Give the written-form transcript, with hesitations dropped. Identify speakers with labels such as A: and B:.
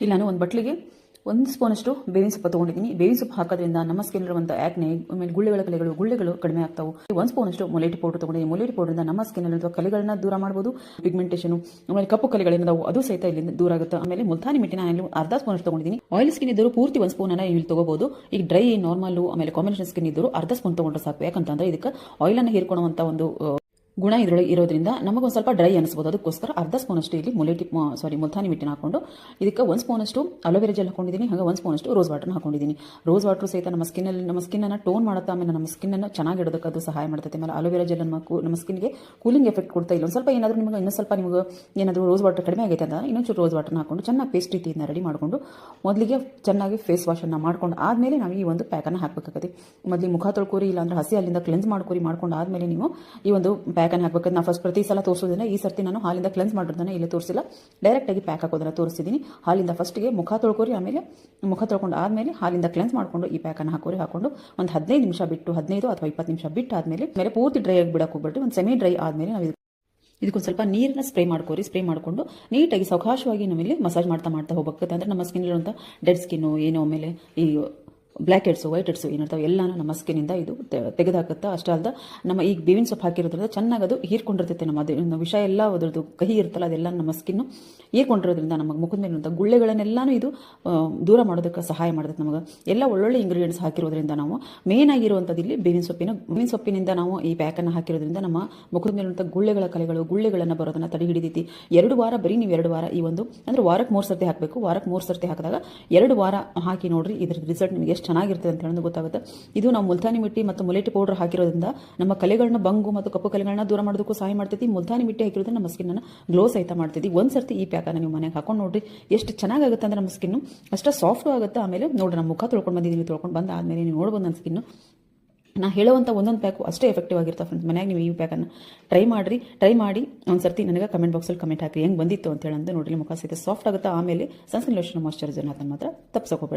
A: ಇಲ್ಲಿ ನಾನು ಒಂದು ಬಟ್ಲಿಗೆ 1 ಸ್ಪೂನಷ್ಟು ಬೇವಿನ ಸೊಪ್ಪು ತೊಗೊಂಡಿದ್ದೀನಿ. ಬೇವಿನ ಸೊಪ್ಪು ಹಾಕೋದ್ರಿಂದ ನಮ್ಮ ಸ್ಕಿನ್ನಲ್ಲಿರುವಂಥ ಆ್ಯಕ್ನೆ, ಆಮೇಲೆ ಗುಳ್ಳೆಗಳು ಕಡಿಮೆ ಆಗ್ತಾವೆ. 1 ಸ್ಪೂನಷ್ಟು ಮೊಲೇಟಿ ಪೌಡರ್ ತೊಗೊಂಡಿದ್ದೀನಿ. ಮೊಲೇಟಿ ಪೌಡರಿಂದ ನಮ್ಮ ಸ್ಕಿನ್ನಲ್ಲಿರುವ ಕಲೆಗಳನ್ನ ದೂರ ಮಾಡ್ಬೋದು. ಪಿಗ್ಮೆಂಟೇಷನು, ಆಮೇಲೆ ಕಪ್ಪು ಕಲೆಗಳೇನಿದಾವು ಅದು ಸಹಿತ ಇಲ್ಲಿಂದ ದೂರ ಆಗುತ್ತೆ. ಆಮೇಲೆ ಮುಲ್ತಾನಿ ಮಿಟ್ಟಿನ ನಾನು ಅರ್ಧ ಸ್ಪೂನಷ್ಟು ತೊಗೊಂಡಿದ್ದೀನಿ. ಆಯಿಲ್ ಸ್ಕಿನ್ ಇದ್ದರೂ ಪೂರ್ತಿ 1 ಸ್ಪೂನನ್ನು ಇಲ್ಲಿ ತೊಗೋಬಹುದು. ಈಗ ಡ್ರೈ, ನಾರ್ಮಲ್ ಆಮೇಲೆ ಕಾಂಬಿನೇಷನ್ ಸ್ಕಿನ್ ಇದ್ದರೂ ಅರ್ಧ ಸ್ಪೂನ್ ತೊಗೊಂಡ್ರೆ ಸಾಕು. ಯಾಕಂತಂದ್ರೆ ಇದಕ್ಕೆ ಆಯಿಲನ್ನು ಹೀರ್ಕೊಳ್ಳುವಂಥ ಒಂದು ಗುಣ ಇದರೊಳಗೆ ಇರೋದ್ರಿಂದ ನಮಗೊಂದು ಸ್ವಲ್ಪ ಡ್ರೈ ಅನಿಸ್ಬೋದು. ಅದಕ್ಕೋಸ್ಕರ ಅರ್ಧ ಸ್ಪೂನಷ್ಟು ಇಲ್ಲಿ ಮುಲ್ತಾನಿ ಮಿಟ್ಟಿನ ಹಾಕೊಂಡು ಇದಕ್ಕೆ 1 ಸ್ಪೂನಷ್ಟು ಅಲೋವೆರಾ ಜೆಲ್ ಹಾಕೊಂಡಿದ್ದೀನಿ. ಹಾಗೆ 1 ಸ್ಪೂನಷ್ಟು ರೋಸ್ ವಾಟರ್ನ ಹಾಕೊಂಡಿದ್ದೀನಿ. ರೋಸ್ ವಾಟರ್ ಸಹಿತ ನಮ್ಮ ಸ್ಕಿನ್ನನ್ನು ಟೋನ್ ಮಾಡುತ್ತಾ, ಆಮೇಲೆ ನಮ್ಮ ಸ್ಕಿನ್ನನ್ನು ಚೆನ್ನಾಗಿಡೋದಕ್ಕೆ ಅದು ಸಹಾಯ ಮಾಡ್ತೈತೆ. ಆಮೇಲೆ ಅಲೋವೆರಾ ಜೆಲ್ ನಮ್ಮ ಸ್ಕಿನ್ಗೆ ಕೂಲಿಂಗ್ ಎಫೆಕ್ಟ್ ಕೊಡ್ತಾ ಇಲ್ಲ. ಒಂದು ಸ್ವಲ್ಪ ಏನಾದರೂ ನಿಮಗೆ ಇನ್ನೂ ಸ್ವಲ್ಪ ಏನಾದರೂ ರೋಸ್ ವಾಟರ್ ಕಡಿಮೆ ಆಗೈತೆ ಅಂತ ಇನ್ನೊಂಚೂರು ರೋಸ್ ವಾಟರ್ನ ಹಾಕೊಂಡು ಚೆನ್ನಾಗಿ ಪೇಸ್ಟ್ ರೀತಿಯಿಂದ ರೆಡಿ ಮಾಡಿಕೊಂಡು ಮೊದಲಿಗೆ ಚೆನ್ನಾಗಿ ಫೇಸ್ ವಾಶನ್ನು ಮಾಡ್ಕೊಂಡು ಆದಮೇಲೆ ನಾವು ಈ ಒಂದು ಪ್ಯಾಕನ್ನು ಹಾಕಬೇಕಾಗುತ್ತೆ. ಮೊದಲಿಗೆ ಮುಖ ತೊಳ್ಕೊರಿ, ಇಲ್ಲಾಂದ್ರೆ ಹಸಿ ಅಲ್ಲಿಂದ ಕ್ಲೆನ್ಸ್ ಮಾಡ್ಕೊಂಡು ಆದಮೇಲೆ ನೀವು ಈ ಒಂದು ಪ್ಯಾಕನ್ನು ಹಾಕಬೇಕು. ನಾನು ಫಸ್ಟ್ ಪ್ರತಿ ಸಲ ತೋರಿಸೋದಿಲ್ಲ. ಈ ಸರ್ತಿ ನಾನು ಹಾಲಿಂದ ಕ್ಲೆನ್ಸ್ ಮಾಡಿರೋದನ್ನ ಇಲ್ಲಿ ತೋರಿಸಿಲ್ಲ, ಡೈರೆಕ್ಟಾಗಿ ಪ್ಯಾಕ್ ಹಾಕೋದನ್ನ ತೋರಿಸಿದ್ದೀನಿ. ಹಾಲಿಂದ ಫಸ್ಟ್ಗೆ ಮುಖ ತೊಳ್ಕೊರಿ, ಆಮೇಲೆ ಮುಖ ತೊಳ್ಕೊಂಡು ಆದಮೇಲೆ ಹಾಲಿಂದ ಕ್ಲೆನ್ಸ್ ಮಾಡಿಕೊಂಡು ಈ ಪ್ಯಾಕನ್ನು ಹಾಕೊಂಡು ಒಂದು 15 ನಿಮಿಷ ಬಿಟ್ಟು, 15 ಅಥವಾ 20 ನಿಮಿಷ ಬಿಟ್ಟು ಆದಮೇಲೆ ಪೂರ್ತಿ ಡ್ರೈ ಆಗಿ ಬಿಡಕ್ಕೆ ಹೋಗ್ಬಿಟ್ಟು ಒಂದು ಸೆಮಿ ಡ್ರೈ ಆದಮೇಲೆ ನಾವು ಇದಕ್ಕೊಂದು ಸ್ವಲ್ಪ ನೀರನ್ನ ಸ್ಪ್ರೇ ಮಾಡಿಕೊಂಡು ನೀಟಾಗಿ ಸಾವಕಾಶವಾಗಿ ನಾವಿಲ್ಲಿ ಮಸಾಜ್ ಮಾಡ್ತಾ ಹೋಗ್ಬೇಕು. ಅಂದರೆ ನಮ್ಮ ಸ್ಕಿನ್ನಲ್ಲಿರುವಂಥ ಡೆಡ್ ಸ್ಕಿನ್ನು ಏನೋ, ಆಮೇಲೆ ಈ ಬ್ಲ್ಯಾಕ್ ಹೆಡ್ಸು, ವೈಟ್ ಹೆಡ್ಸು ಏನಿರ್ತಾವೆ ಎಲ್ಲನೂ ನಮ್ಮ ಸ್ಕಿನ್ನಿಂದ ಇದು ತೆಗೆದಾಕುತ್ತೆ. ಅಷ್ಟೇ ಅಲ್ಲದೆ ನಮ್ಮ ಈಗ ಬೇವಿನ ಸೊಪ್ಪು ಹಾಕಿರೋದ್ರಿಂದ ಚೆನ್ನಾಗಿ ಅದು ಹೀರ್ಕೊಂಡಿರ್ತೈತೆ. ನಮ್ಮ ವಿಷಯ ಎಲ್ಲ ಅದ್ರದ್ದು ಕಹಿ ಇರುತ್ತಲ್ಲ, ಅದೆಲ್ಲ ನಮ್ಮ ಸ್ಕಿನ್ನು ಹೀರ್ಕೊಂಡಿರೋದ್ರಿಂದ ನಮ್ಮ ಮುಖದ ಮೇಲಿರುವಂಥ ಗುಳ್ಳೆಗಳನ್ನೆಲ್ಲನೂ ಇದು ದೂರ ಮಾಡೋದಕ್ಕೆ ಸಹಾಯ ಮಾಡುತ್ತೆ. ನಮಗೆ ಎಲ್ಲ ಒಳ್ಳೊಳ್ಳೆ ಇಂಗ್ರೀಡಿಯೆಂಟ್ಸ್ ಹಾಕಿರೋದ್ರಿಂದ ನಾವು ಮೇನ್ ಆಗಿರುವಂಥದ್ದು ಇಲ್ಲಿ ಬೇವಿನ ಸೊಪ್ಪಿನಿಂದ ನಾವು ಈ ಪ್ಯಾಕನ್ನು ಹಾಕಿರೋದ್ರಿಂದ ನಮ್ಮ ಮುಖದ ಮೇಲಿರುವಂಥ ಗುಳ್ಳೆಗಳನ್ನು ಬರೋದನ್ನು ತಡೆ ಹಿಡಿದೈತಿ. 2 ವಾರ, ಬರೀ ನೀವು 2 ವಾರ ಈ ಒಂದು ಅಂದರೆ ವಾರಕ್ಕೆ 3 ಸರ್ತಿ ಹಾಕಬೇಕು. ವಾರಕ್ಕೆ 3 ಸರ್ತಿ ಹಾಕಿದಾಗ 2 ವಾರ ಹಾಕಿ ನೋಡ್ರಿ, ಇದ್ರ ರಿಸಲ್ಟ್ ನಿಮಗೆ ಎಷ್ಟು ಚೆನ್ನಾಗಿರ್ತದೆ ಅಂತ ಹೇಳೋದು ಗೊತ್ತಾಗುತ್ತೆ. ಇದು ನಾವು ಮುಲ್ತಾನಿ ಮಿಟ್ಟಿ ಮತ್ತು ಮೊಲೇಟಿ ಪೌಡರ್ ಹಾಕಿರೋದ್ರಿಂದ ನಮ್ಮ ಕಲೆಗಳನ್ನ, ಬಂಗು ಮತ್ತು ಕಪ್ಪು ಕಲೆಗಳನ್ನ ದೂರ ಮಾಡೋದಕ್ಕೂ ಸಹಾಯ ಮಾಡ್ತೈತಿ. ಮುಲ್ತಾನಿ ಮಿಟ್ಟಿ ಹಾಕಿರೋದ್ರಿಂದ ನಮ್ಮ ಸ್ಕಿನ್ನನ್ನು ಗ್ಲೋ ಸಹಿತ ಮಾಡ್ತೈತಿ. ಒಂದು ಸರ್ತಿ ಈ ಪ್ಯಾಕನ್ನು ನೀವು ಮನೆಗೆ ಹಾಕೊಂಡು ನೋಡ್ರಿ, ಎಷ್ಟು ಚೆನ್ನಾಗುತ್ತೆ ಅಂದರೆ ನಮ್ಮ ಸ್ಕಿನ್ನು ಅಷ್ಟು ಸಾಫ್ಟು ಆಗುತ್ತೆ. ಆಮೇಲೆ ನೋಡ್ರಿ, ನಮ್ಮ ಮುಖ ತೊಳ್ಕೊಂಡು ಬಂದು ಆದಮೇಲೆ ನೀವು ನೋಡ್ಬೋದು ನನ್ನ ಸ್ಕಿನ್ನು. ನಾ ಹೇಳುವಂಥ ಒಂದೊಂದು ಪ್ಯಾಕು ಅಷ್ಟೇ ಎಫೆಕ್ಟಿವ್ ಆಗಿರ್ತಾವೆ ಫ್ರೆಂಡ್ಸ್. ಮನೆಯಾಗ ನೀವು ಈ ಪ್ಯಾಕನ್ನು ಟ್ರೈ ಮಾಡಿ ಒಂದು ಸರ್ತಿ ನನಗೆ ಕಮೆಂಟ್ ಬಾಕ್ಸಲ್ಲಿ ಕಮೆಂಟ್ ಹಾಕಿ ಹೆಂಗೆ ಬಂದಿತ್ತು ಅಂತ ಹೇಳಂದು ನೋಡ್ರಿ. ಮುಖ ಸಹಿತ ಸಾಫ್ಟ್ ಆಗುತ್ತೆ. ಆಮೇಲೆ ಸನ್ಸ್ಕ್ರೀನ್ ಲೋಷನ್ ಮಾಯ್ಶ್ಚರೈಸರ್ನ ಮಾತ್ರ ತಪ್ಪಿಸೋಕೋಬೇಡಿ.